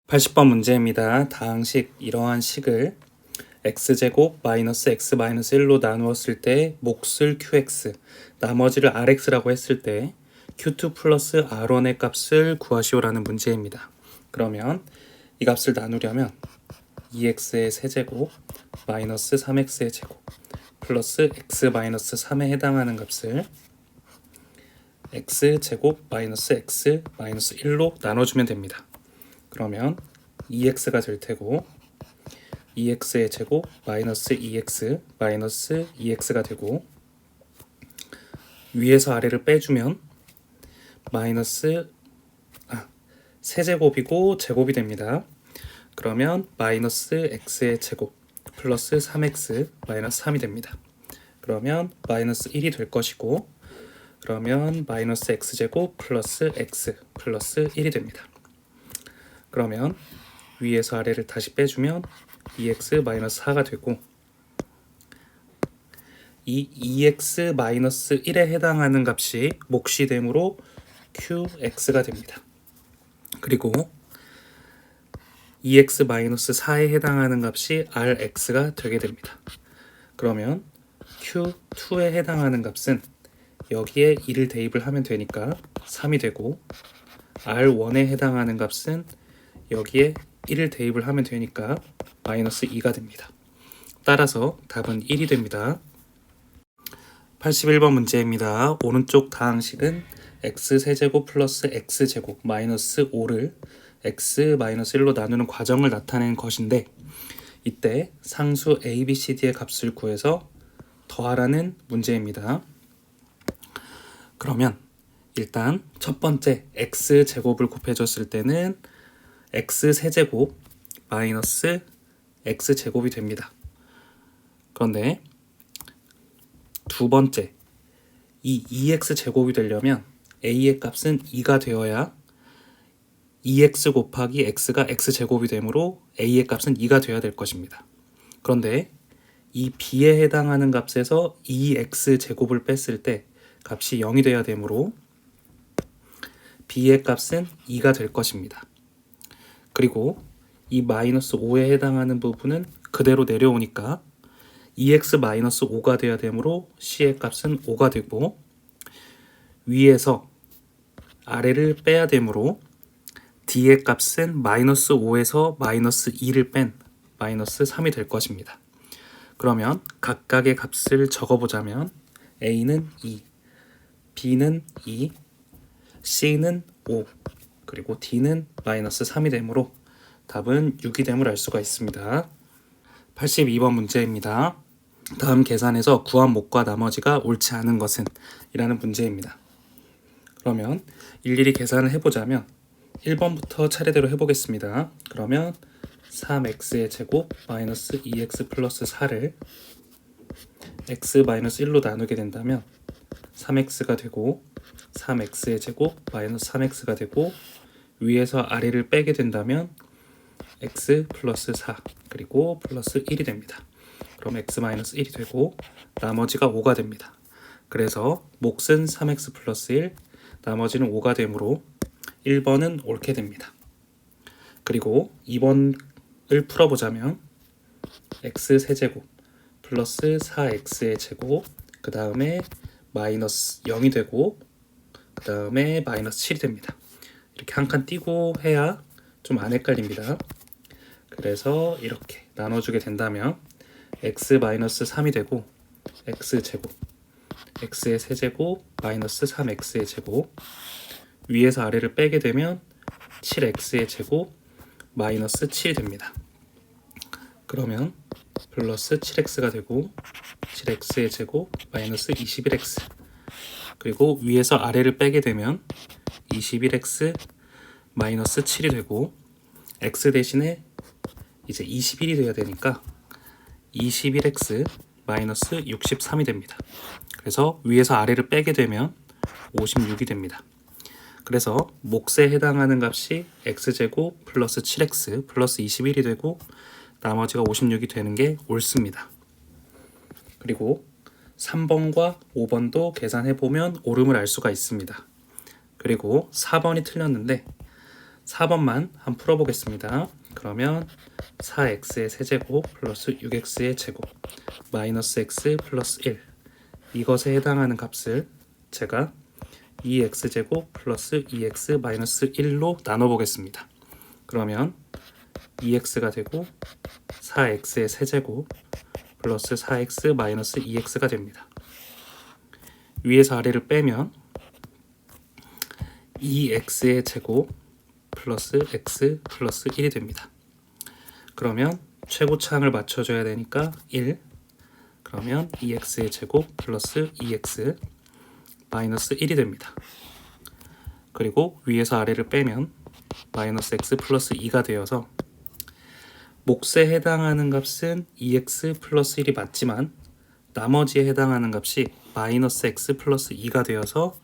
80번 문제입니다. 다항식 이러한 식을 x제곱 마이너스 x 마이너스 1로 나누었을 때 몫을 qx, 나머지를 rx라고 했을 때 q2 플러스 r1의 값을 구하시오라는 문제입니다. 그러면 이 값을 나누려면 2x의 세제곱 마이너스 3x의 제곱 플러스 x 마이너스 3에 해당하는 값을 x제곱 마이너스 x 마이너스 1로 나눠주면 됩니다. 그러면 2x가 될 테고 2x의 제곱 마이너스 2x 마이너스 2x가 되고 위에서 아래를 빼주면 마이너스 세제곱이고 제곱이 됩니다. 그러면 마이너스 x의 제곱 플러스 3x 마이너스 3이 됩니다. 그러면 마이너스 1이 될 것이고 그러면 마이너스 x제곱 플러스 x 플러스 1이 됩니다. 그러면 위에서 아래를 다시 빼주면 2x-4가 되고 이 2x-1에 해당하는 값이 몫이 되므로 qx가 됩니다. 그리고 2x-4에 해당하는 값이 rx가 되게 됩니다. 그러면 q2에 해당하는 값은 여기에 1을 대입을 하면 되니까 3이 되고 r1에 해당하는 값은 여기에 1을 대입을 하면 되니까 마이너스 2가 됩니다. 따라서 답은 1이 됩니다. 81번 문제입니다. 오른쪽 다항식은 x세제곱 플러스 x제곱 마이너스 5를 x 마이너스 1로 나누는 과정을 나타내는 것인데 이때 상수 a, b, c, d의 값을 구해서 더하라는 문제입니다. 그러면 일단 첫 번째 x제곱을 곱해줬을 때는 x세제곱 마이너스 x제곱이 됩니다. 그런데 두 번째 이 2x제곱이 되려면 a의 값은 2가 되어야 2x 곱하기 x가 x제곱이 되므로 a의 값은 2가 되어야 될 것입니다. 그런데 이 b에 해당하는 값에서 2x제곱을 뺐을 때 값이 0이 되어야 되므로 b의 값은 2가 될 것입니다. 그리고 이 마이너스 5에 해당하는 부분은 그대로 내려오니까 2x-5가 되어야 되므로 c의 값은 5가 되고 위에서 아래를 빼야 되므로 d의 값은 마이너스 5에서 마이너스 2를 뺀 마이너스 3이 될 것입니다. 그러면 각각의 값을 적어보자면 a는 2, b는 2, c는 5 그리고 d는 마이너스 3이 되므로 답은 6이 됨을 알 수가 있습니다. 82번 문제입니다. 다음 계산에서 구한 몫과 나머지가 옳지 않은 것은? 이라는 문제입니다. 그러면 일일이 계산을 해보자면 1번부터 차례대로 해보겠습니다. 그러면 3x의 제곱 마이너스 2x 플러스 4를 x 마이너스 1로 나누게 된다면 3x가 되고 3x의 제곱 마이너스 3x가 되고 위에서 아래를 빼게 된다면 x 플러스 4 그리고 플러스 1이 됩니다. 그럼 x 마이너스 1이 되고 나머지가 5가 됩니다. 그래서 몫은 3x 플러스 1 나머지는 5가 되므로 1번은 옳게 됩니다. 그리고 2번을 풀어보자면 x 세제곱 플러스 4x의 제곱 그 다음에 마이너스 0이 되고 그 다음에 마이너스 7이 됩니다. 이렇게 한 칸 띄고 해야 좀 안 헷갈립니다. 그래서 이렇게 나눠주게 된다면 x-3이 되고 x제곱 x의 세제곱 마이너스 3x의 제곱 위에서 아래를 빼게 되면 7x의 제곱 마이너스 7이 됩니다. 그러면 플러스 7x가 되고 7x의 제곱 마이너스 21x 그리고 위에서 아래를 빼게 되면 21x 마이너스 7이 되고 x 대신에 이제 21이 돼야 되니까 21x 마이너스 63이 됩니다. 그래서 위에서 아래를 빼게 되면 56이 됩니다. 그래서 몫에 해당하는 값이 x제곱 플러스 7x 플러스 21이 되고 나머지가 56이 되는 게 옳습니다. 그리고 3번과 5번도 계산해보면 옳음을 알 수가 있습니다. 그리고 4번이 틀렸는데 4번만 한번 풀어보겠습니다. 그러면 4x의 세제곱 플러스 6x의 제곱 마이너스 x 플러스 1 이것에 해당하는 값을 제가 2x제곱 플러스 2x 마이너스 1로 나눠보겠습니다. 그러면 2x가 되고 4x의 세제곱 플러스 4x 마이너스 2x가 됩니다. 위에서 아래를 빼면 2x의 제곱 플러스 x 플러스 1이 됩니다. 그러면 최고차항을 맞춰줘야 되니까 1 그러면 2x의 제곱 플러스 2x 마이너스 1이 됩니다. 그리고 위에서 아래를 빼면 마이너스 x 플러스 2가 되어서 몫에 해당하는 값은 2x 플러스 1이 맞지만 나머지에 해당하는 값이 마이너스 x 플러스 2가 되어서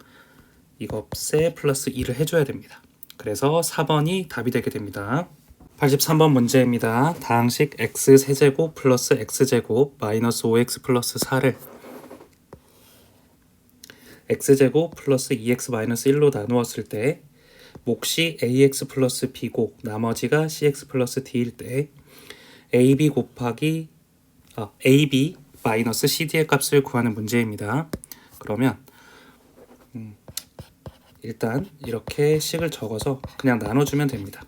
이 값에 플러스 2를 해줘야 됩니다. 그래서 4번이 답이 되게 됩니다. 83번 문제입니다. 다항식 x 세제곱 플러스 x제곱 마이너스 5x 플러스 4를 x제곱 플러스 2x 마이너스 1로 나누었을 때 몫이 ax 플러스 b고 나머지가 cx 플러스 d일 때 ab 곱하기 ab 마이너스 cd의 값을 구하는 문제입니다. 그러면 일단 이렇게 식을 적어서 그냥 나눠주면 됩니다.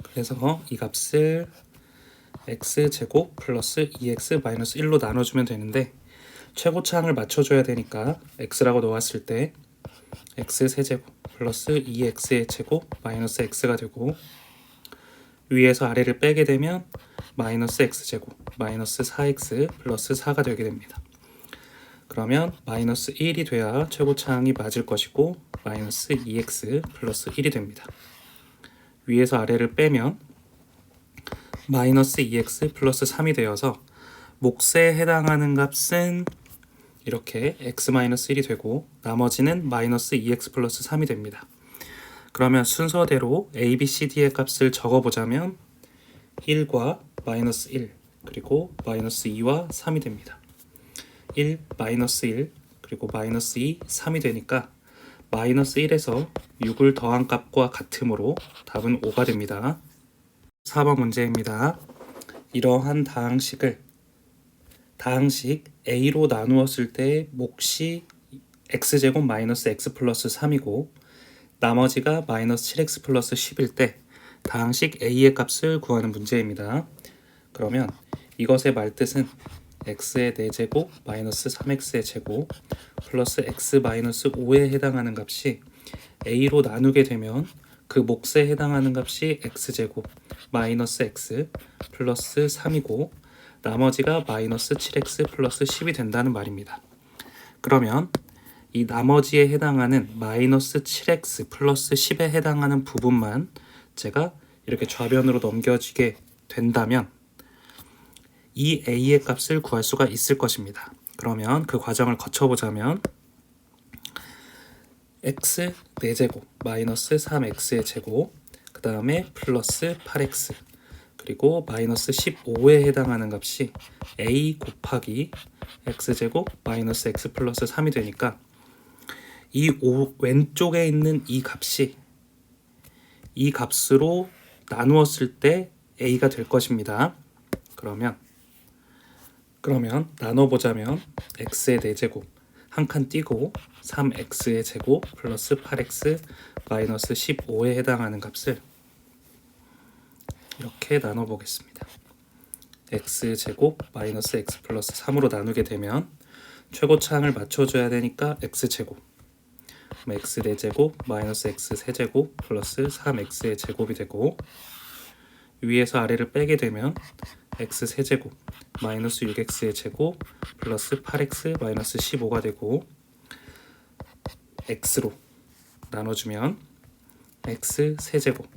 그래서 이 값을 x제곱 플러스 2x 마이너스 1로 나눠주면 되는데 최고차항을 맞춰줘야 되니까 x라고 놓았을 때 x 세제곱 플러스 2x의 제곱 마이너스 x가 되고 위에서 아래를 빼게 되면 마이너스 x제곱 마이너스 4x 플러스 4가 되게 됩니다. 그러면 마이너스 1이 돼야 최고차항이 맞을 것이고 마이너스 2x 플러스 1이 됩니다. 위에서 아래를 빼면 마이너스 2x 플러스 3이 되어서 몫에 해당하는 값은 이렇게 x-1이 되고 나머지는 마이너스 2x 플러스 3이 됩니다. 그러면 순서대로 a, b, c, d의 값을 적어보자면 1과 마이너스 1 그리고 마이너스 2와 3이 됩니다. 1, 마이너스 1 그리고 마이너스 2, 3이 되니까 마이너스 1에서 6을 더한 값과 같으므로 답은 5가 됩니다. 4번 문제입니다. 이러한 다항식 a로 나누었을 때 몫이 x제곱 마이너스 x 플러스 3이고 나머지가 마이너스 7x 플러스 10일 때 다항식 a의 값을 구하는 문제입니다. 그러면 이것의 말뜻은 x의 4제곱 마이너스 3x의 제곱 플러스 x 마이너스 5에 해당하는 값이 a로 나누게 되면 그 몫에 해당하는 값이 x제곱 마이너스 x 플러스 3이고 나머지가 마이너스 7x 플러스 10이 된다는 말입니다. 그러면 이 나머지에 해당하는 마이너스 7x 플러스 10에 해당하는 부분만 제가 이렇게 좌변으로 넘겨지게 된다면 이 a의 값을 구할 수가 있을 것입니다. 그러면 그 과정을 거쳐보자면 x 4제곱 마이너스 3x의 제곱 그 다음에 플러스 8x 그리고 마이너스 15에 해당하는 값이 a 곱하기 x제곱 마이너스 x 플러스 3이 되니까 이 왼쪽에 있는 이 값이 이 값으로 나누었을 때 a가 될 것입니다. 그러면 나눠보자면 x의 4제곱 한 칸 띄고 3x의 제곱 플러스 8x 마이너스 15에 해당하는 값을 이렇게 나눠보겠습니다. x제곱 마이너스 x 플러스 3으로 나누게 되면 최고차항을 맞춰줘야 되니까 x제곱 x 4제곱 마이너스 x 세제곱 플러스 3x의 제곱이 되고 위에서 아래를 빼게 되면 x 세제곱 마이너스 6x의 제곱 플러스 8x 마이너스 15가 되고 x로 나눠주면 x 세제곱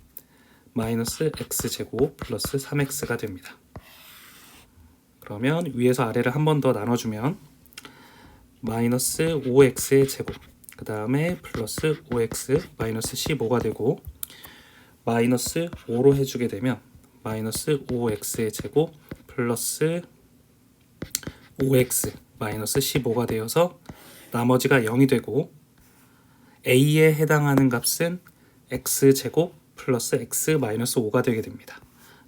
마이너스 x제곱 플러스 3x가 됩니다. 그러면 위에서 아래를 한 번 더 나눠주면 마이너스 5x의 제곱 그 다음에 플러스 5x 마이너스 15가 되고 마이너스 5로 해주게 되면 마이너스 5x의 제곱 플러스 5x 마이너스 15가 되어서 나머지가 0이 되고 a에 해당하는 값은 x제곱 플러스 x 마이너스 5가 되게 됩니다.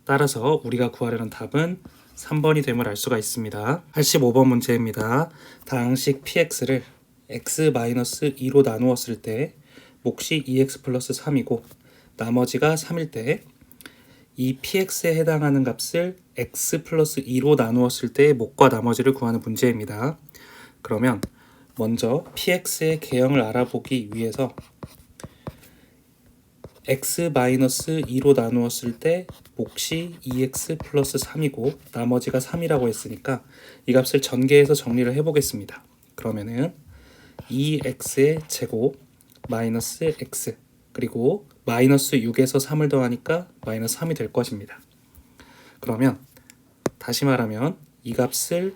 따라서 우리가 구하려는 답은 3번이 됨을 알 수가 있습니다. 85번 문제입니다. 다항식 px를 x-2로 나누었을 때 몫이 2x 플러스 3이고 나머지가 3일 때 이 px에 해당하는 값을 x 플러스 2로 나누었을 때의 몫과 나머지를 구하는 문제입니다. 그러면 먼저 px의 개형을 알아보기 위해서 x-2로 나누었을 때 몫이 2x 플러스 3이고 나머지가 3이라고 했으니까 이 값을 전개해서 정리를 해보겠습니다. 그러면은 2x의 제곱 마이너스 x 그리고 마이너스 6에서 3을 더하니까 마이너스 3이 될 것입니다. 그러면 다시 말하면 이 값을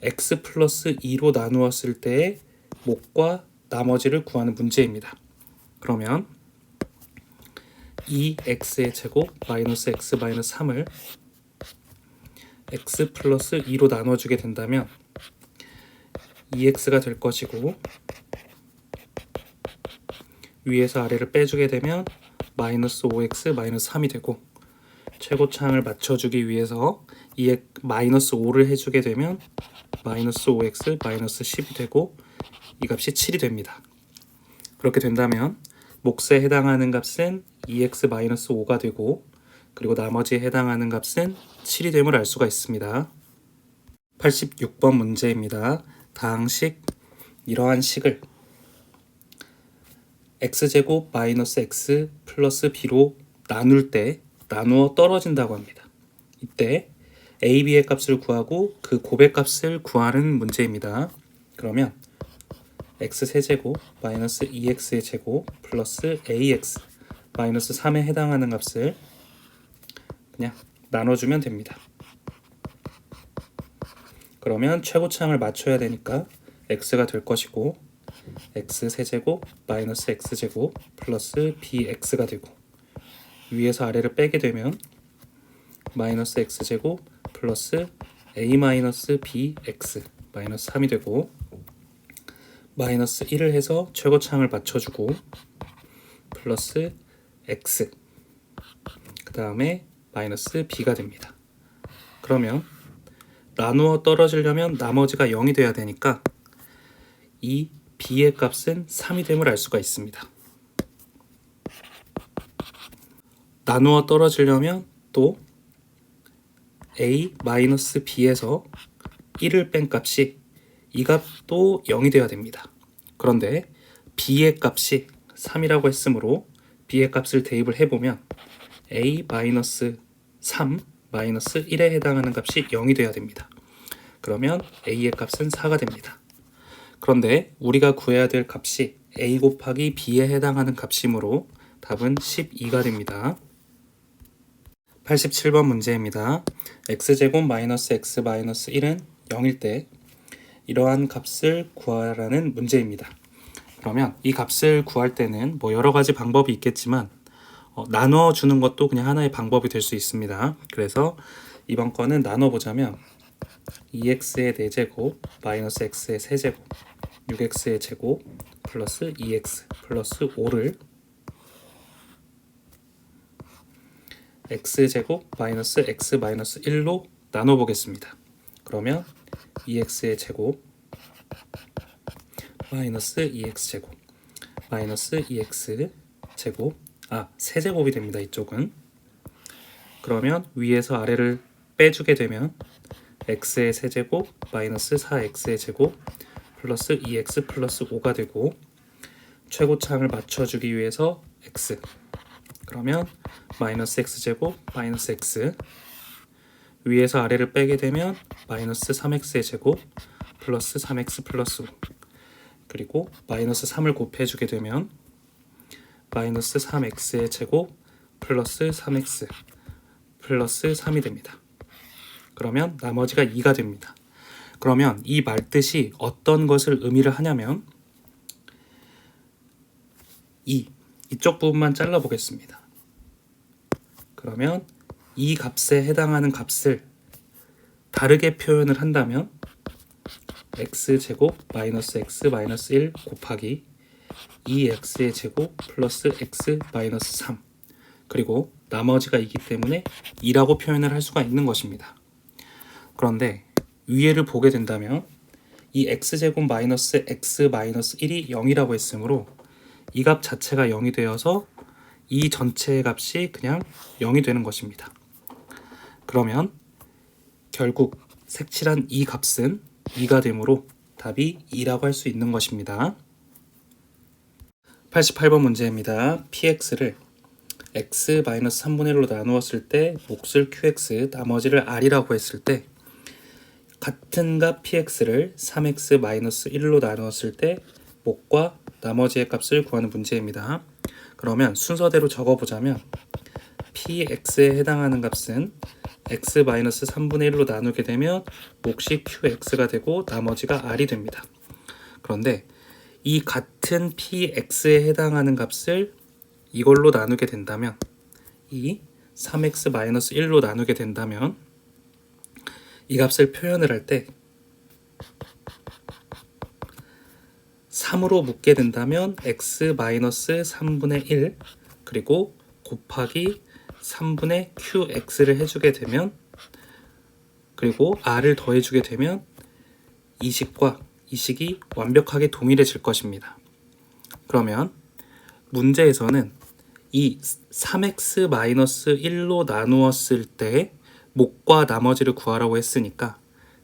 x 플러스 2로 나누었을 때의 몫과 나머지를 구하는 문제입니다. 그러면 2x의 제곱 마이너스 x 마이너스 3을 x 플러스 2로 나눠주게 된다면 2x가 될 것이고 위에서 아래를 빼주게 되면 마이너스 5x 마이너스 3이 되고 최고차항을 맞춰주기 위해서 마이너스 5를 해주게 되면 마이너스 5x 마이너스 10이 되고 이 값이 7이 됩니다. 그렇게 된다면 몫에 해당하는 값은 2x 마이너스 5가 되고 그리고 나머지에 해당하는 값은 7이 됨을 알 수가 있습니다. 86번 문제입니다. 다항식 이러한 식을 x제곱 마이너스 x 플러스 b로 나눌 때 나누어 떨어진다고 합니다. 이때 a, b의 값을 구하고 그 곱의 값을 구하는 문제입니다. 그러면 x 세제곱 마이너스 2x의 제곱 플러스 ax 마이너스 3에 해당하는 값을 그냥 나눠주면 됩니다. 그러면 최고차항을 맞춰야 되니까 x가 될 것이고 x 세제곱 마이너스 x제곱 플러스 bx가 되고 위에서 아래를 빼게 되면 마이너스 x제곱 플러스 a 마이너스 bx 마이너스 3이 되고 마이너스 1을 해서 최고차항을 맞춰주고 플러스 x 그 다음에 마이너스 b가 됩니다. 그러면 나누어 떨어지려면 나머지가 0이 돼야 되니까 이 b의 값은 3이 됨을 알 수가 있습니다. 나누어 떨어지려면 또 a-b에서 1을 뺀 값이 이 값도 0이 돼야 됩니다. 그런데 b의 값이 3이라고 했으므로 b의 값을 대입을 해보면 a-3 마이너스 1에 해당하는 값이 0이 돼야 됩니다. 그러면 a의 값은 4가 됩니다. 그런데 우리가 구해야 될 값이 a 곱하기 b에 해당하는 값이므로 답은 12가 됩니다. 87번 문제입니다. x제곱 마이너스 x 마이너스 1은 0일 때 이러한 값을 구하라는 문제입니다. 그러면 이 값을 구할 때는 뭐 여러 가지 방법이 있겠지만 나눠주는 것도 그냥 하나의 방법이 될 수 있습니다. 그래서 이번 거는 나눠보자면 2x의 4제곱 마이너스 x의 세제곱 6x의 제곱 플러스 2x 플러스 5를 x제곱 마이너스 x 마이너스 1로 나눠보겠습니다. 그러면 2x의 제곱 마이너스 2x제곱 마이너스 2x 제곱 세제곱이 됩니다. 이쪽은. 그러면 위에서 아래를 빼주게 되면 x의 세제곱 마이너스 4x의 제곱 플러스 2x 플러스 5가 되고 최고차항을 맞춰주기 위해서 x 그러면 마이너스 x제곱 마이너스 x 위에서 아래를 빼게 되면 마이너스 3x의 제곱 플러스 3x 플러스 5 그리고 마이너스 3을 곱해주게 되면 마이너스 3x의 제곱 플러스 3x 플러스 3이 됩니다. 그러면 나머지가 2가 됩니다. 그러면 이 말뜻이 어떤 것을 의미를 하냐면 이쪽 부분만 잘라 보겠습니다. 그러면 이 값에 해당하는 값을 다르게 표현을 한다면 x제곱 마이너스 x 마이너스 1 곱하기 2x의 제곱 플러스 x 마이너스 3 그리고 나머지가 있기 때문에 2라고 표현을 할 수가 있는 것입니다. 그런데 위에를 보게 된다면 이 x제곱 마이너스 x 마이너스 1이 0이라고 했으므로 이 값 자체가 0이 되어서 이 전체의 값이 그냥 0이 되는 것입니다. 그러면 결국 색칠한 이 값은 2가 되므로 답이 2라고 할 수 있는 것입니다. 88번 문제입니다. px를 x-3분의 1로 나누었을 때 몫을 qx, 나머지를 r이라고 했을 때 같은 값 px를 3x-1로 나누었을 때 몫과 나머지의 값을 구하는 문제입니다. 그러면 순서대로 적어보자면 px에 해당하는 값은 x-3분의 1로 나누게 되면 몫이 qx가 되고 나머지가 r이 됩니다. 그런데 이 같은 px에 해당하는 값을 이걸로 나누게 된다면 이 3x-1로 나누게 된다면 이 값을 표현을 할 때 3으로 묶게 된다면 x-3분의 1 그리고 곱하기 3분의 qx를 해주게 되면 그리고 r을 더해주게 되면 이 식과 이 식이 완벽하게 동일해질 것입니다. 그러면 문제에서는 이 3x-1로 나누었을 때 몫과 나머지를 구하라고 했으니까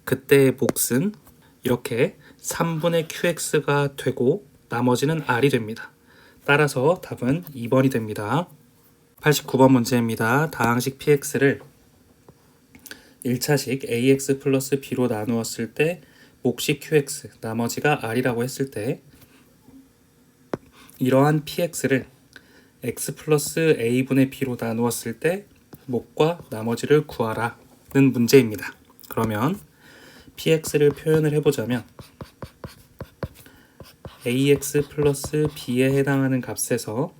그때의 몫은 이렇게 3분의 qx가 되고 나머지는 r이 됩니다. 따라서 답은 2번이 됩니다. 89번 문제입니다. 다항식 px를 1차식 ax 플러스 b로 나누었을 때 몫이 qx, 나머지가 r이라고 했을 때 이러한 px를 x 플러스 a분의 b로 나누었을 때 몫과 나머지를 구하라는 문제입니다. 그러면 px를 표현을 해보자면 ax 플러스 b에 해당하는 값에서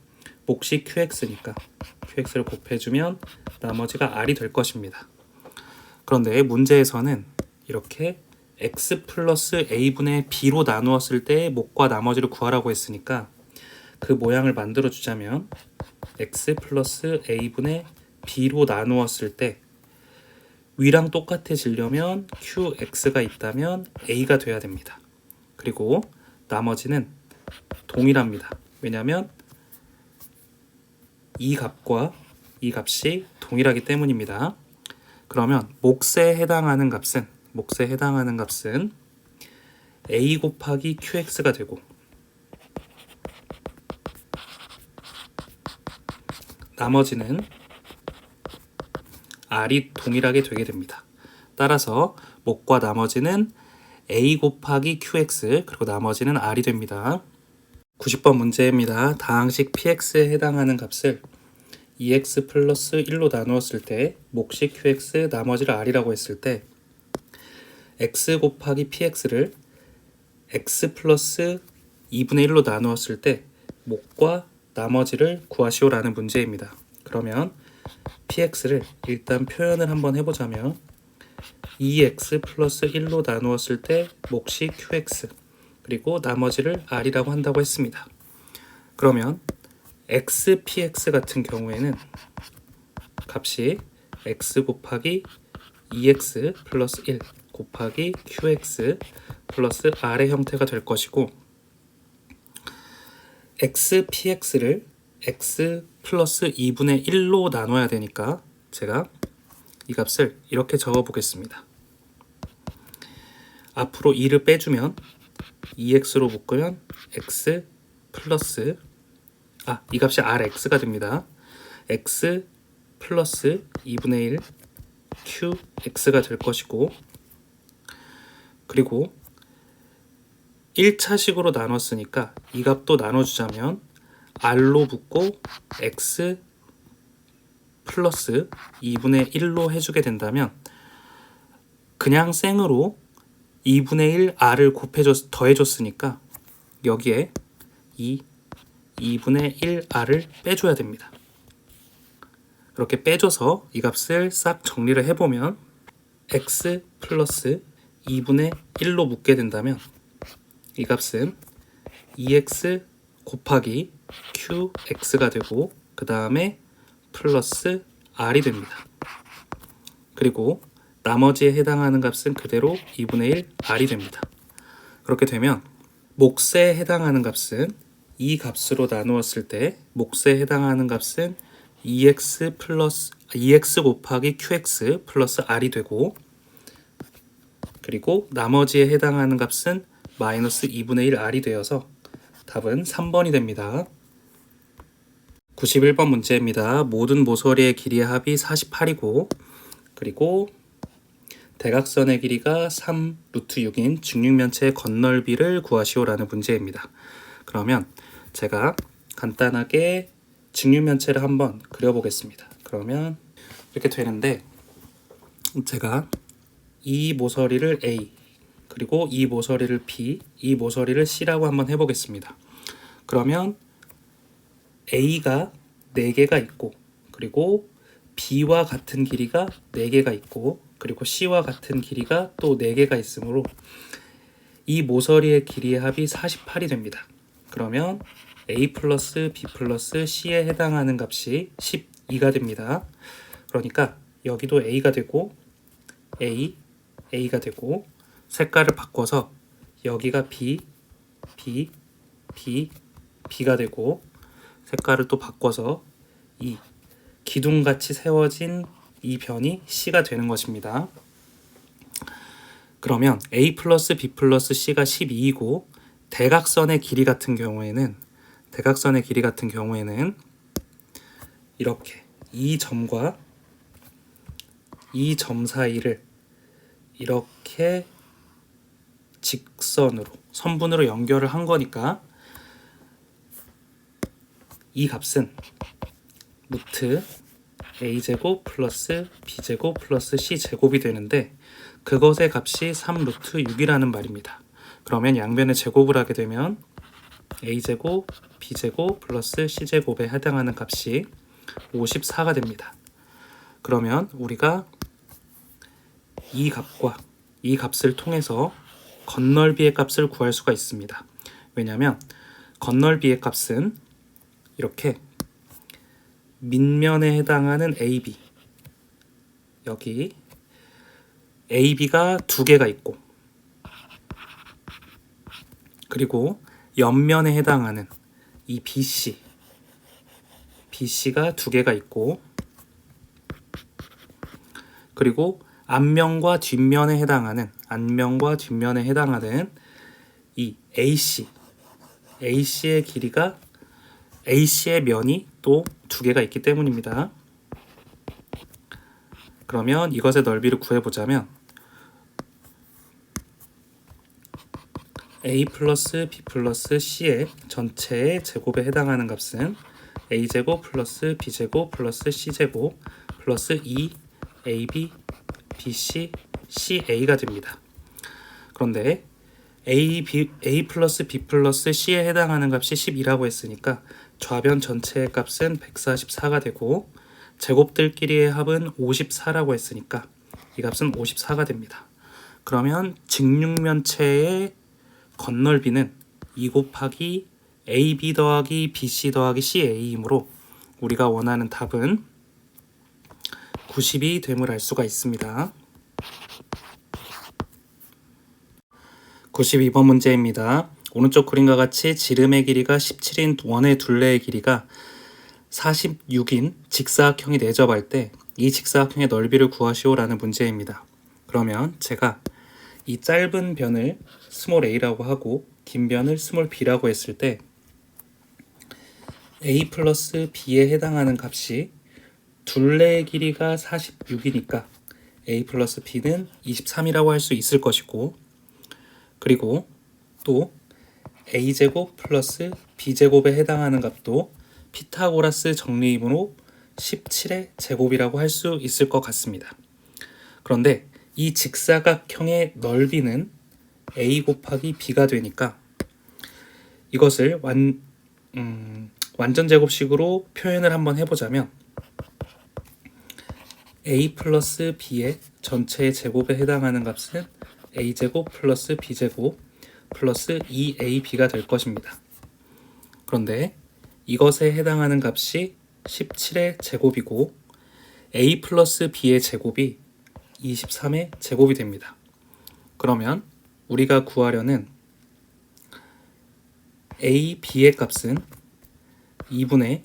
몫이 qx니까 qx를 곱해주면 나머지가 r이 될 것입니다. 그런데 문제에서는 이렇게 x 플러스 a분의 b로 나누었을 때 몫과 나머지를 구하라고 했으니까 그 모양을 만들어 주자면 x 플러스 a분의 b로 나누었을 때 위랑 똑같아지려면 qx가 있다면 a가 돼야 됩니다. 그리고 나머지는 동일합니다. 왜냐하면 이 값과 이 값이 동일하기 때문입니다. 그러면 몫에 해당하는 값은 a 곱하기 qx가 되고 나머지는 r이 동일하게 되게 됩니다. 따라서 몫과 나머지는 a 곱하기 qx 그리고 나머지는 r이 됩니다. 90번 문제입니다. 다항식 px에 해당하는 값을 2x 플러스 1로 나누었을 때 몫이 qx, 나머지를 r이라고 했을 때 x 곱하기 px를 x 플러스 2분의 1로 나누었을 때 몫과 나머지를 구하시오라는 문제입니다. 그러면 px를 일단 표현을 한번 해보자면 2x 플러스 1로 나누었을 때 몫이 qx 그리고 나머지를 r이라고 한다고 했습니다. 그러면 xpx 같은 경우에는 값이 x 곱하기 2x 플러스 1 곱하기 qx 플러스 r의 형태가 될 것이고 xpx를 x 플러스 2분의 1로 나눠야 되니까 제가 이 값을 이렇게 적어 보겠습니다. 앞으로 2를 빼주면 2x로 묶으면 x 플러스 이 값이 rx가 됩니다. x 플러스 2분의 1 qx가 될 것이고 그리고 1차식으로 나눴으니까 이 값도 나눠주자면 r로 묶고 x 플러스 2분의 1로 해주게 된다면 그냥 생으로 2분의 1 r을 더해줬으니까 여기에 이 2분의 1 r을 빼줘야 됩니다. 그렇게 빼줘서 이 값을 싹 정리를 해보면 x 플러스 2분의 1로 묶게 된다면 이 값은 2x 곱하기 qx가 되고 그 다음에 플러스 r이 됩니다. 그리고 나머지에 해당하는 값은 그대로 2분의 1 r이 됩니다. 그렇게 되면 몫에 해당하는 값은 이 값으로 나누었을 때 몫에 해당하는 값은 2x 곱하기 qx 플러스 r이 되고, 그리고 나머지에 해당하는 값은 마이너스 2분의 1 r이 되어서 답은 3번이 됩니다. 91번 문제입니다. 모든 모서리의 길이의 합이 48이고 그리고 대각선의 길이가 3 루트 6인 직육면체의 건널비를 구하시오라는 문제입니다. 그러면 제가 간단하게 직육면체를 한번 그려보겠습니다. 그러면 이렇게 되는데, 제가 이 모서리를 A, 그리고 이 모서리를 B, 이 모서리를 C라고 한번 해보겠습니다. 그러면 A가 4개가 있고, 그리고 B와 같은 길이가 4개가 있고, 그리고 C와 같은 길이가 또 4개가 있으므로 이 모서리의 길이의 합이 48이 됩니다. 그러면 A 플러스 B 플러스 C에 해당하는 값이 12가 됩니다. 그러니까 여기도 A가 되고 A가 되고, 색깔을 바꿔서 여기가 B가 되고, 색깔을 또 바꿔서 이 기둥같이 세워진 이 변이 C가 되는 것입니다. 그러면 A 플러스 B 플러스 C가 12이고 대각선의 길이 같은 경우에는 이렇게 이 점과 이 점 사이를 이렇게 직선으로 선분으로 연결을 한 거니까 이 값은 루트 a제곱 플러스 b제곱 플러스 c제곱이 되는데, 그것의 값이 3 루트 6이라는 말입니다. 그러면 양변의 제곱을 하게 되면 a제곱 b제곱 플러스 c제곱에 해당하는 값이 54가 됩니다. 그러면 우리가 이 값과 이 값을 통해서 건널비의 값을 구할 수가 있습니다. 왜냐하면 건널비의 값은 이렇게 밑면에 해당하는 AB, 여기 AB가 2개가 있고, 그리고 옆면에 해당하는 이 BC가 2개가 있고, 그리고 앞면과 뒷면에 해당하는 이 AC의 길이가 AC의 면이 또 2개가 있기 때문입니다. 그러면 이것의 넓이를 구해보자면 A 플러스 B 플러스 C의 전체의 제곱에 해당하는 값은 A제곱 플러스 B제곱 플러스 C제곱 플러스 2AB BC CA가 됩니다. 그런데 A 플러스 B 플러스 C에 해당하는 값이 12라고 했으니까 좌변 전체의 값은 144가 되고, 제곱들끼리의 합은 54라고 했으니까 이 값은 54가 됩니다. 그러면 직육면체의 건널비는 2 곱하기 AB 더하기 BC 더하기 CA이므로 우리가 원하는 답은 90이 됨을 알 수가 있습니다. 92번 문제입니다. 오른쪽 그림과 같이 지름의 길이가 17인 원의 둘레의 길이가 46인 직사각형이 내접할 때 이 직사각형의 넓이를 구하시오라는 문제입니다. 그러면 제가 이 짧은 변을 스몰 a라고 하고 긴 변을 스몰 b라고 했을 때 a 플러스 b에 해당하는 값이 둘레의 길이가 46이니까 a 플러스 b는 23이라고 할 수 있을 것이고, 그리고 또 a제곱 플러스 b제곱에 해당하는 값도 피타고라스 정리이므로 17의 제곱이라고 할 수 있을 것 같습니다. 그런데 이 직사각형의 넓이는 a 곱하기 b가 되니까 이것을 완전 제곱식으로 표현을 한번 해보자면 a 플러스 b의 전체의 제곱에 해당하는 값은 a제곱 플러스 b제곱 플러스 2ab가 될 것입니다. 그런데 이것에 해당하는 값이 17의 제곱이고 a 플러스 b의 제곱이 23의 제곱이 됩니다. 그러면 우리가 구하려는 a, b의 값은 2분의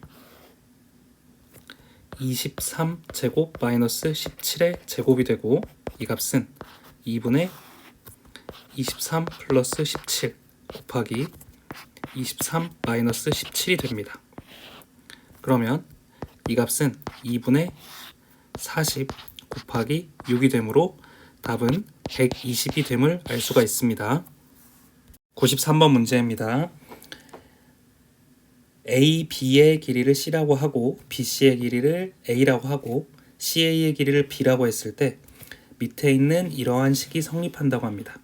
23제곱 마이너스 17의 제곱이 되고 이 값은 2분의 23 플러스 17 곱하기 23 마이너스 17이 됩니다. 그러면 이 값은 2분의 40 곱하기 6이 되므로 답은 120이 됨을 알 수가 있습니다. 93번 문제입니다. A, B의 길이를 C라고 하고 BC의 길이를 A라고 하고 CA의 길이를 B라고 했을 때 밑에 있는 이러한 식이 성립한다고 합니다.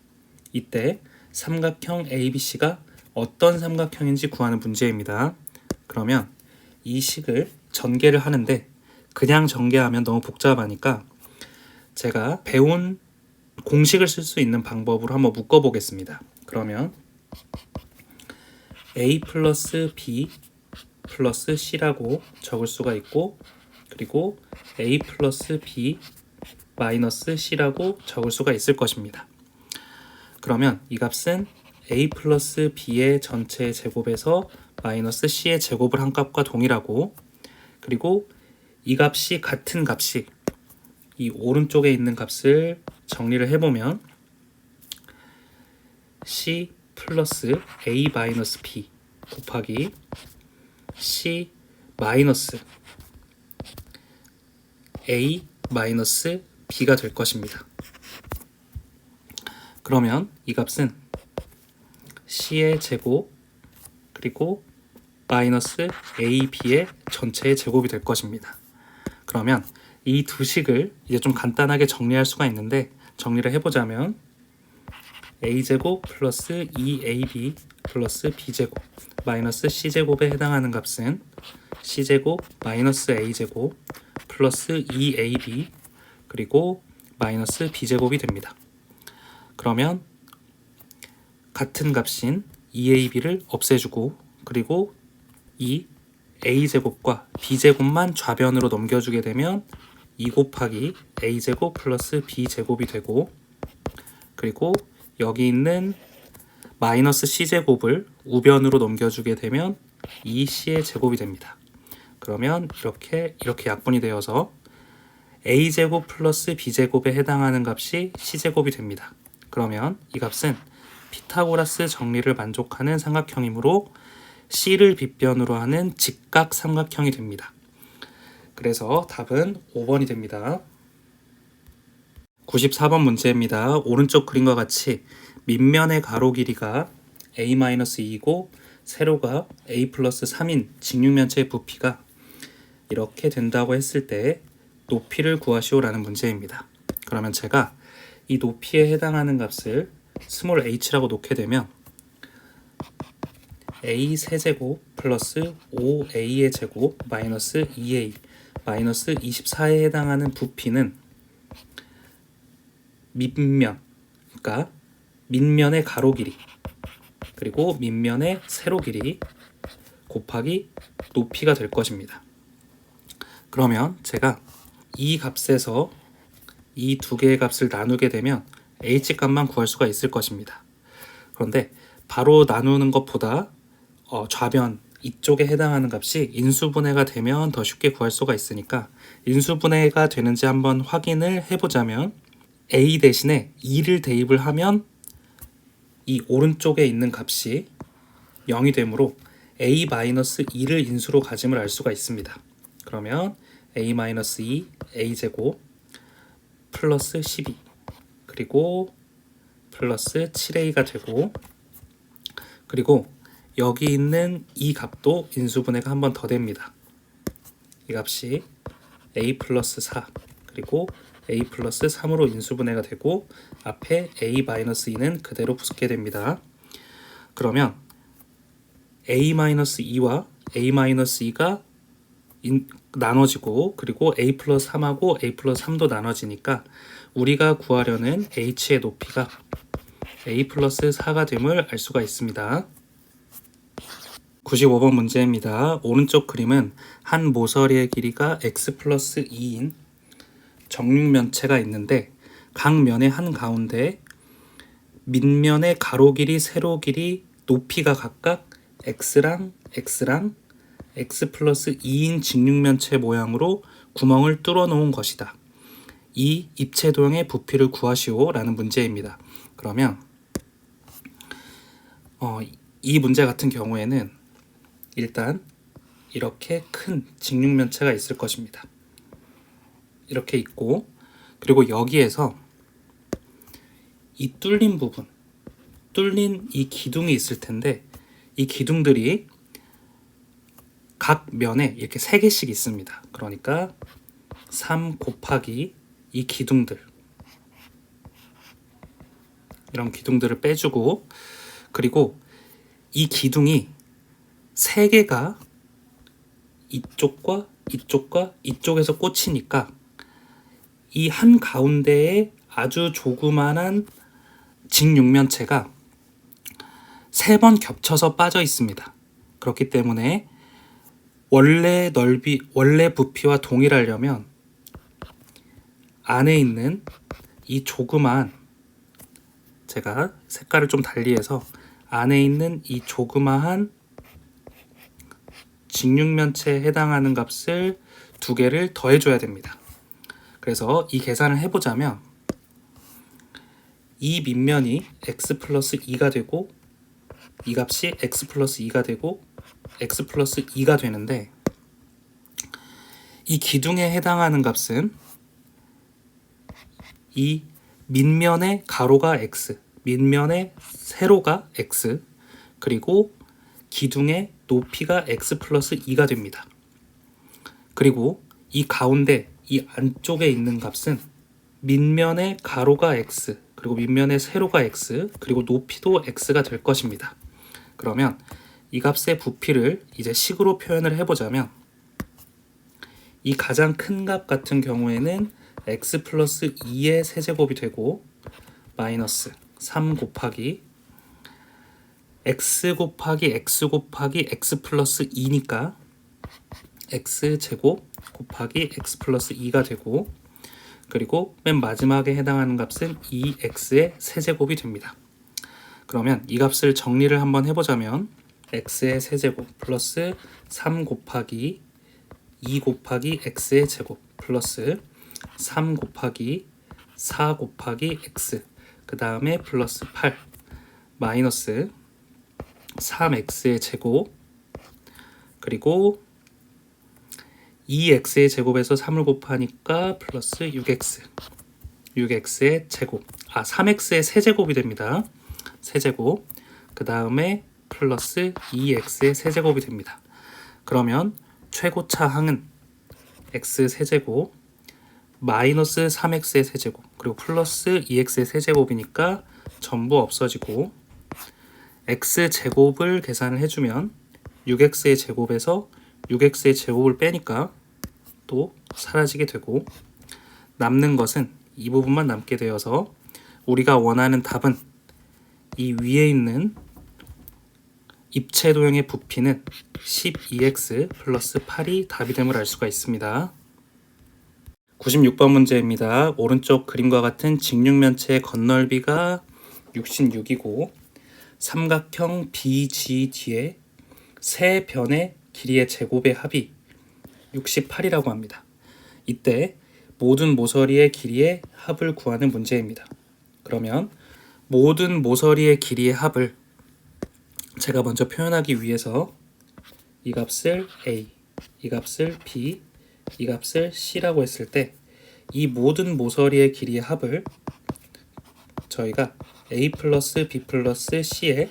이때 삼각형 ABC가 어떤 삼각형인지 구하는 문제입니다. 그러면 이 식을 전개를 하는데 그냥 전개하면 너무 복잡하니까 제가 배운 공식을 쓸 수 있는 방법으로 한번 묶어보겠습니다. 그러면 A 플러스 B 플러스 C라고 적을 수가 있고 그리고 A 플러스 B 마이너스 C라고 적을 수가 있을 것입니다. 그러면 이 값은 A 플러스 B의 전체 제곱에서 마이너스 C의 제곱을 한 값과 동일하고 그리고 이 값이 같은 값이 이 오른쪽에 있는 값을 정리를 해보면 C 플러스 A 마이너스 B 곱하기 C 마이너스 A 마이너스 B가 될 것입니다. 그러면 이 값은 C의 제곱 그리고 마이너스 AB의 전체의 제곱이 될 것입니다. 그러면 이 두 식을 이제 좀 간단하게 정리할 수가 있는데 정리를 해보자면 A제곱 플러스 2AB 플러스 B제곱 마이너스 C제곱에 해당하는 값은 C제곱 마이너스 A제곱 플러스 2AB 그리고 마이너스 B제곱이 됩니다. 그러면 같은 값인 2AB를 없애주고 그리고 이 A제곱과 B제곱만 좌변으로 넘겨주게 되면 2 곱하기 A제곱 플러스 B제곱이 되고 그리고 여기 있는 마이너스 C제곱을 우변으로 넘겨주게 되면 2C의 제곱이 됩니다. 그러면 이렇게 약분이 되어서 A제곱 플러스 B제곱에 해당하는 값이 C제곱이 됩니다. 그러면 이 값은 피타고라스 정리를 만족하는 삼각형이므로 C를 빗변으로 하는 직각 삼각형이 됩니다. 그래서 답은 5번이 됩니다. 94번 문제입니다. 오른쪽 그림과 같이 밑면의 가로 길이가 A-2이고 세로가 A 플러스 3인 직육면체의 부피가 이렇게 된다고 했을 때 높이를 구하시오라는 문제입니다. 그러면 제가 이 높이에 해당하는 값을 스몰 h라고 놓게 되면 a 세제곱 플러스 5a의 제곱 마이너스 2a 마이너스 24에 해당하는 부피는 밑면, 그러니까 밑면의 가로 길이 그리고 밑면의 세로 길이 곱하기 높이가 될 것입니다. 그러면 제가 이 값에서 이 두 개의 값을 나누게 되면 h 값만 구할 수가 있을 것입니다. 그런데 바로 나누는 것보다 좌변 이쪽에 해당하는 값이 인수분해가 되면 더 쉽게 구할 수가 있으니까 인수분해가 되는지 한번 확인을 해보자면 a 대신에 2를 대입을 하면 이 오른쪽에 있는 값이 0이 되므로 a-2를 인수로 가짐을 알 수가 있습니다. 그러면 a-2 a제곱 플러스 12 그리고 플러스 7a가 되고 그리고 여기 있는 이 값도 인수분해가 한 번 더 됩니다. 이 값이 a 플러스 4 그리고 a 플러스 3으로 인수분해가 되고 앞에 a-2는 그대로 붙게 됩니다. 그러면 a-2와 a-2가 나눠지고 그리고 a 플러스 3하고 a 플러스 3도 나눠지니까 우리가 구하려는 h의 높이가 a 플러스 4가 됨을 알 수가 있습니다. 95번 문제입니다. 오른쪽 그림은 한 모서리의 길이가 x 플러스 2인 정육면체가 있는데 각 면의 한가운데 밑면의 가로 길이, 세로 길이, 높이가 각각 x랑 x랑 x 플러스 2인 직육면체 모양으로 구멍을 뚫어 놓은 것이다. 이 입체도형의 부피를 구하시오 라는 문제입니다. 그러면 이 문제 같은 경우에는 일단 이렇게 큰 직육면체가 있을 것입니다. 이렇게 있고, 그리고 여기에서 이 뚫린 부분, 뚫린 이 기둥이 있을 텐데 이 기둥들이 각 면에 이렇게 3개씩 있습니다. 그러니까 3 곱하기 이 기둥들, 이런 기둥들을 빼주고, 그리고 이 기둥이 3개가 이쪽과 이쪽과 이쪽에서 꽂히니까 이 한 가운데에 아주 조그만한 직육면체가 3번 겹쳐서 빠져 있습니다. 그렇기 때문에 원래 넓이, 원래 부피와 동일하려면 안에 있는 이 조그만, 제가 색깔을 좀 달리해서 안에 있는 이 조그마한 직육면체에 해당하는 값을 2개를 더해줘야 됩니다. 그래서 이 계산을 해보자면 이 밑면이 x 플러스 2가 되고 이 값이 x 플러스 2가 되고 x 플러스 2가 되는데, 이 기둥에 해당하는 값은 이 밑면의 가로가 x, 밑면의 세로가 x, 그리고 기둥의 높이가 x 플러스 2가 됩니다. 그리고 이 가운데 이 안쪽에 있는 값은 밑면의 가로가 x, 그리고 밑면의 세로가 x, 그리고 높이도 x가 될 것입니다. 그러면 이 값의 부피를 이제 식으로 표현을 해보자면 이 가장 큰 값 같은 경우에는 x 플러스 2의 세제곱이 되고 마이너스 3 곱하기 x 곱하기 x 곱하기 x 플러스 2니까 x 제곱 곱하기 x 플러스 2가 되고, 그리고 맨 마지막에 해당하는 값은 2x의 세제곱이 됩니다. 그러면 이 값을 정리를 한번 해보자면 x의 세제곱 플러스 3 곱하기 2 곱하기 x의 제곱 플러스 3 곱하기 4 곱하기 x, 그 다음에 플러스 8 마이너스 3x의 제곱, 그리고 2x의 제곱에서 3을 곱하니까 플러스 6x의 제곱, 3x의 세제곱이 됩니다. 세제곱, 그 다음에 플러스 2x의 세제곱이 됩니다. 그러면 최고차 항은 x 세제곱 마이너스 3x의 세제곱 그리고 플러스 2x의 세제곱이니까 전부 없어지고, x 제곱을 계산을 해주면 6x의 제곱에서 6x의 제곱을 빼니까 또 사라지게 되고, 남는 것은 이 부분만 남게 되어서 우리가 원하는 답은 이 위에 있는 입체도형의 부피는 12x 플러스 8이 답이 됨을 알 수가 있습니다. 96번 문제입니다. 오른쪽 그림과 같은 직육면체의 건널비가 66이고 삼각형 BGD의 세 변의 길이의 제곱의 합이 68이라고 합니다. 이때 모든 모서리의 길이의 합을 구하는 문제입니다. 그러면 모든 모서리의 길이의 합을 제가 먼저 표현하기 위해서 이 값을 A, 이 값을 B, 이 값을 C라고 했을 때 이 모든 모서리의 길이의 합을 저희가 A 플러스 B 플러스 C에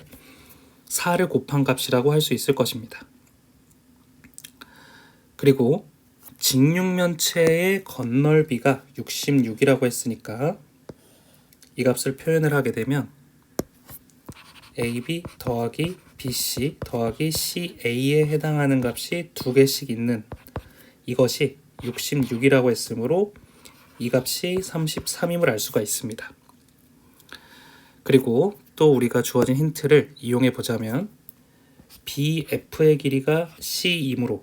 4를 곱한 값이라고 할 수 있을 것입니다. 그리고 직육면체의 건널비가 66이라고 했으니까 이 값을 표현을 하게 되면 AB 더하기 BC 더하기 CA에 해당하는 값이 2개씩 있는 이것이 66이라고 했으므로 이 값이 33임을 알 수가 있습니다. 그리고 또 우리가 주어진 힌트를 이용해 보자면 BF의 길이가 C이므로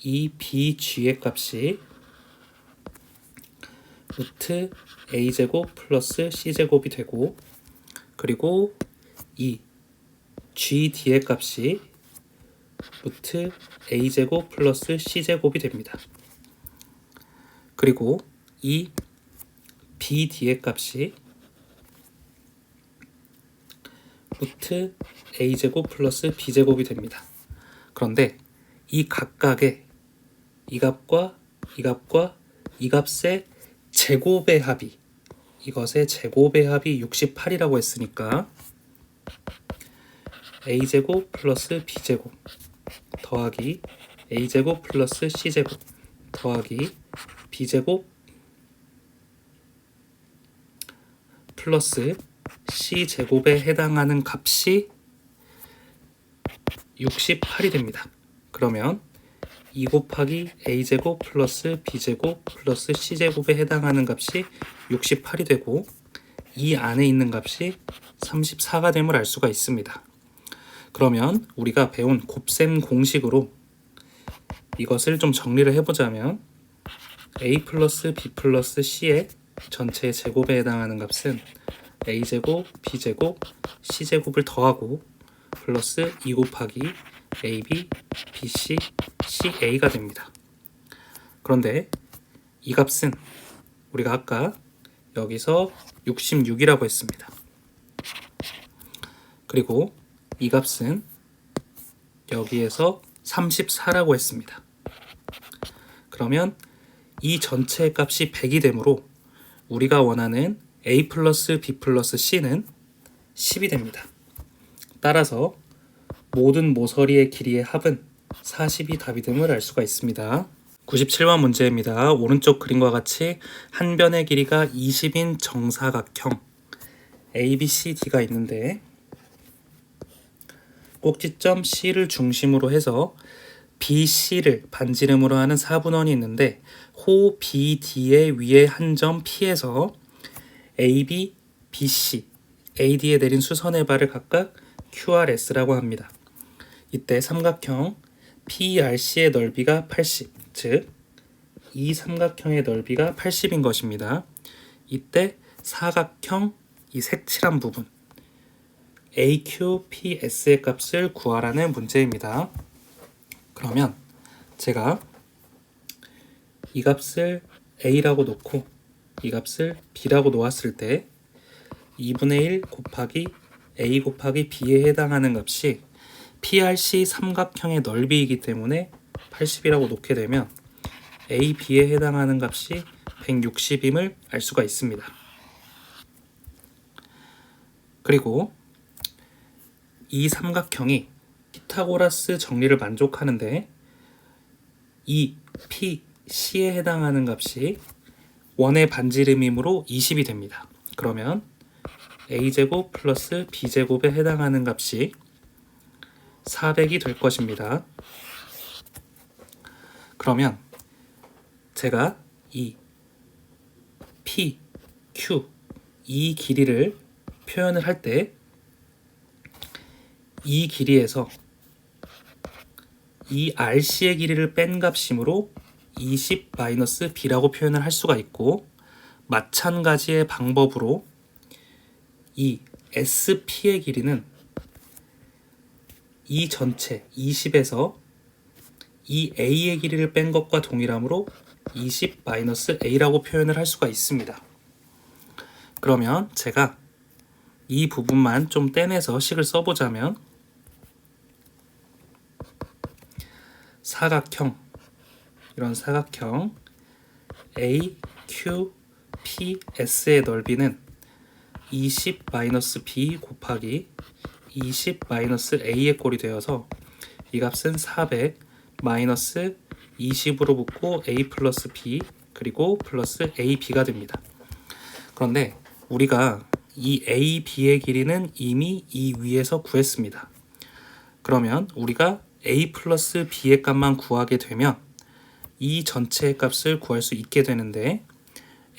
이 BG의 값이 루트 A제곱 플러스 C제곱이 되고, 그리고 이 GD의 값이 루트 A제곱 플러스 C제곱이 됩니다. 그리고 이 BD의 값이 루트 A제곱 플러스 B제곱이 됩니다. 그런데 이 각각의 이 값과 이 값과 이 값의 제곱의 합이, 이것의 제곱의 합이 68이라고 했으니까 A제곱 플러스 B제곱 더하기 A제곱 플러스 C제곱 더하기 B제곱 플러스 C제곱에 해당하는 값이 68이 됩니다. 그러면 2 곱하기 A제곱 플러스 B제곱 플러스 C제곱에 해당하는 값이 68이 되고, 이 안에 있는 값이 34가 됨을 알 수가 있습니다. 그러면 우리가 배운 곱셈 공식으로 이것을 좀 정리를 해보자면 A 플러스 B 플러스 C의 전체 제곱에 해당하는 값은 A제곱, B제곱, C제곱을 더하고 플러스 2 곱하기 AB, BC, CA가 됩니다. 그런데 이 값은 우리가 아까 여기서 66이라고 했습니다. 그리고 이 값은 여기에서 34라고 했습니다. 그러면 이 전체의 값이 100이 되므로 우리가 원하는 A 플러스 B 플러스 C는 10이 됩니다. 따라서 모든 모서리의 길이의 합은 40이 답이 됨을 알 수가 있습니다. 97번 문제입니다. 오른쪽 그림과 같이 한 변의 길이가 20인 정사각형 ABCD가 있는데 꼭지점 C를 중심으로 해서 BC를 반지름으로 하는 4분원이 있는데 호 BD의 위에 한 점 P에서 AB, BC, AD에 내린 수선의 발을 각각 QRS라고 합니다. 이때 삼각형 PRC의 넓이가 80, 즉 이 삼각형의 넓이가 80인 것입니다. 이때 사각형 이 색칠한 부분 AQPS의 값을 구하라는 문제입니다. 그러면 제가 이 값을 A라고 놓고 이 값을 B라고 놓았을 때 2분의 1 곱하기 A 곱하기 B에 해당하는 값이 PRC 삼각형의 넓이이기 때문에 80이라고 놓게 되면 A, B에 해당하는 값이 160임을 알 수가 있습니다. 그리고 이 삼각형이 피타고라스 정리를 만족하는데 이 PC에 해당하는 값이 원의 반지름이므로 20이 됩니다. 그러면 A제곱 플러스 B제곱에 해당하는 값이 400이 될 것입니다. 그러면 제가 이 P, Q 이 길이를 표현을 할 때 이 길이에서 이 RC의 길이를 뺀 값이므로 20-B라고 표현을 할 수가 있고, 마찬가지의 방법으로 이 SP의 길이는 이 전체 20에서 이 A의 길이를 뺀 것과 동일하므로 20-A라고 표현을 할 수가 있습니다. 그러면 제가 이 부분만 좀 떼내서 식을 써보자면 사각형, 이런 사각형 AQPS의 넓이는 20-B 곱하기 20-A의 꼴이 되어서 이 값은 400 마이너스 20으로 붙고 A 플러스 B 그리고 플러스 AB가 됩니다. 그런데 우리가 이 AB의 길이는 이미 이 위에서 구했습니다. 그러면 우리가 A 플러스 B의 값만 구하게 되면 이 전체의 값을 구할 수 있게 되는데,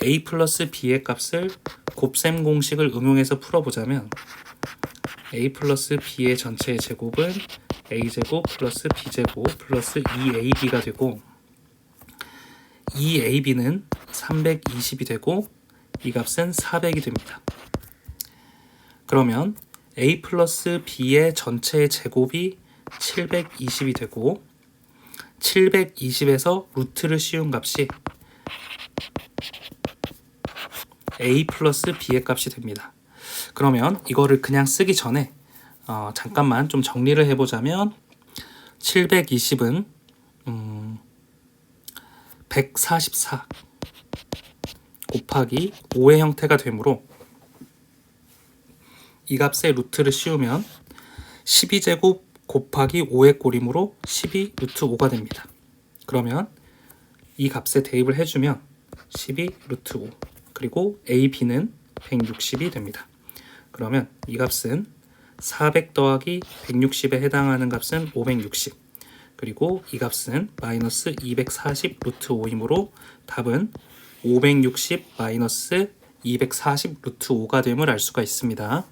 A 플러스 B의 값을 곱셈 공식을 응용해서 풀어보자면 a 플러스 b의 전체의 제곱은 a제곱 플러스 b제곱 플러스 2ab가 되고 2ab는 320이 되고 이 값은 400이 됩니다. 그러면 a 플러스 b의 전체의 제곱이 720이 되고 720에서 루트를 씌운 값이 a 플러스 b의 값이 됩니다. 그러면 이거를 그냥 쓰기 전에 잠깐만 좀 정리를 해보자면 720은 144 곱하기 5의 형태가 되므로 이 값에 루트를 씌우면 12제곱 곱하기 5의 꼴이므로 12 루트 5가 됩니다. 그러면 이 값에 대입을 해주면 12 루트 5 그리고 a, b는 160이 됩니다. 그러면 이 값은 400 더하기 160에 해당하는 값은 560 그리고 이 값은 마이너스 240 루트 5이므로 답은 560 마이너스 240 루트 5가 됨을 알 수가 있습니다.